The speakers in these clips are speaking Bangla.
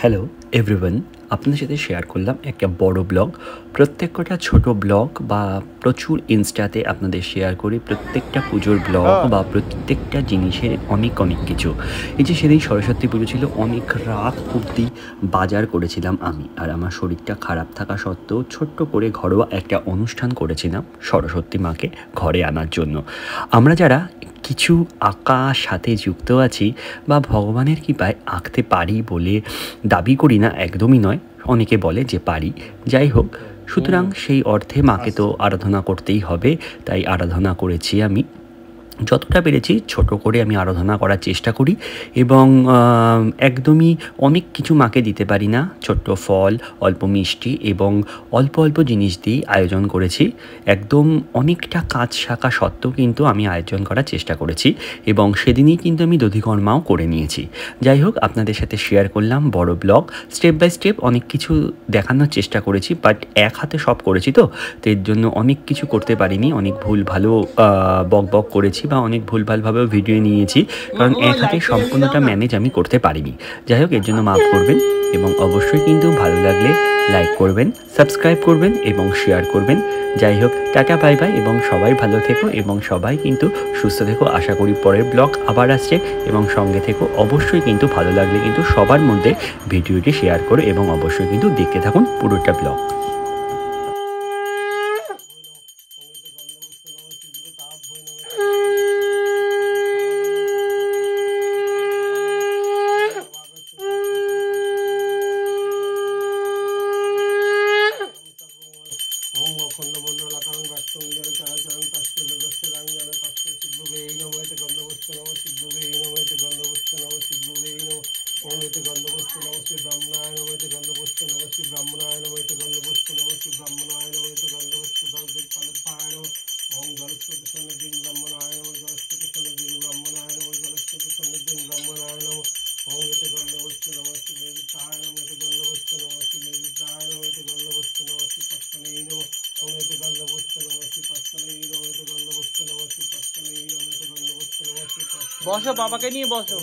হ্যালো এভরিওয়ান, আপনাদের সাথে শেয়ার করলাম একটা বড় ব্লগ। প্রত্যেকটা ছোট ব্লগ বা প্রচুর ইনস্টাতে আপনাদের শেয়ার করি প্রত্যেকটা পুজোর ব্লগ বা প্রত্যেকটা জিনিসের অনেক কিছু। এই যে সেদিন সরস্বতী পুজো ছিল, অনেক রাত অবধি বাজার করেছিলাম আমি, আর আমার শরীরটা খারাপ থাকা সত্ত্বেও ছোট্ট করে ঘরোয়া একটা অনুষ্ঠান করেছিলাম সরস্বতী মাকে ঘরে আনার জন্য। আমরা যারা কিছু আঁকার সাথে যুক্ত আছি বা ভগবানের কৃপায় আঁকতে পারি বলে দাবি করি না, একদমই নয়, অনেকে বলে যে পারি। যাই হোক, সুতরাং সেই অর্থে মাকে তো আরাধনা করতেই হবে, তাই আরাধনা করেছি আমি। যতটা পেরেছি ছোট করে আমি আরাধনা করার চেষ্টা করি এবং একদমই অনেক কিছু মাকে দিতে পারি না। ছোট্ট ফল, অল্প মিষ্টি এবং অল্প অল্প জিনিস দিয়েই আয়োজন করেছি। একদম অনেকটা কাজ শাখা সত্ত্বেও কিন্তু আমি আয়োজন করার চেষ্টা করেছি এবং সেদিনই কিন্তু আমি দধিকর্মাও করে নিয়েছি। যাই হোক, আপনাদের সাথে শেয়ার করলাম বড় ব্লগ। স্টেপ বাই স্টেপ অনেক কিছু দেখানোর চেষ্টা করেছি, বাট এক হাতে সব করেছি তো এর জন্য অনেক কিছু করতে পারিনি। অনেক ভুল ভালো বক করেছি বা অনেক ভুলভালভাবেও ভিডিও নিয়েছি, কারণ এক হাতে সম্পূর্ণটা ম্যানেজ আমি করতে পারিনি। যাই হোক, এর জন্য মাফ করবেন এবং অবশ্যই কিন্তু ভালো লাগলে লাইক করবেন, সাবস্ক্রাইব করবেন এবং শেয়ার করবেন। যাই হোক, টাটা বাই বাই এবং সবাই ভালো থেকো এবং সবাই কিন্তু সুস্থ থেকো। আশা করি পরের ব্লগ আবার আসছে এবং সঙ্গে থেকো। অবশ্যই কিন্তু ভালো লাগলে কিন্তু সবার মধ্যে ভিডিওটি শেয়ার করো এবং অবশ্যই কিন্তু দেখতে থাকুন পুরোটা ব্লগ। বসো, বাবাকে নিয়ে বসো।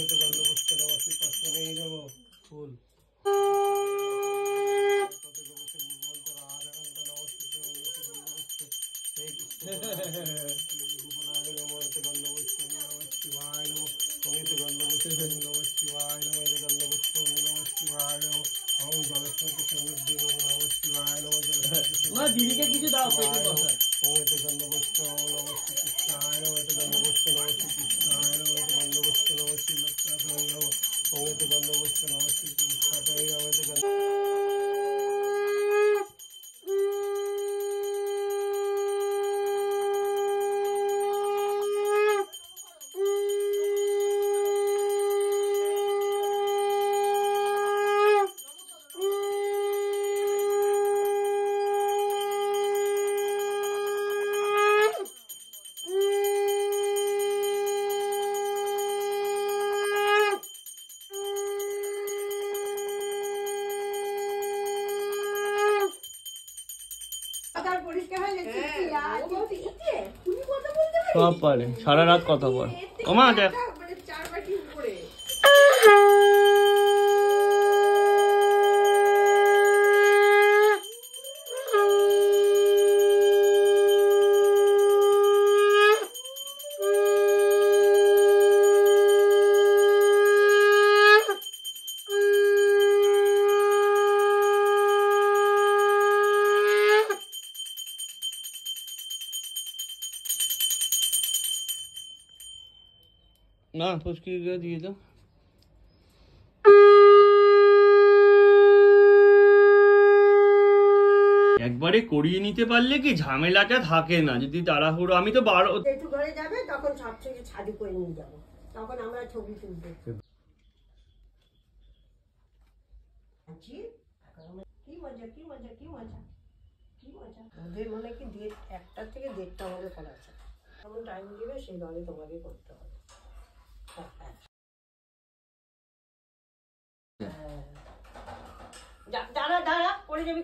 দিদিকে কিছু দাও, পেটে বসায়। সব পারে, সারা রাত কথা বল। ওমা দেখ, না ফুসকি দিয়ে দাও। একবারে করিয়ে নিতে পারলে কি ঝামেলাটা থাকে না, যদি তাড়াহুড়ো। আমি তো একটু ঘরে যাবে, তখন সব থেকে ছাদে করে নিয়ে যাবো, তখন আমরা ছবি তুলবো। কি মজা, কি মজা, কি মজা, কি মজা। ওদের মনে কি 1টা থেকে 1:30 মধ্যে করা আছে, যেমন টাইম দিবে সেইভাবে তোমাকে করতে হবে। দাঁড়া দাঁড়া, পরে যাবি।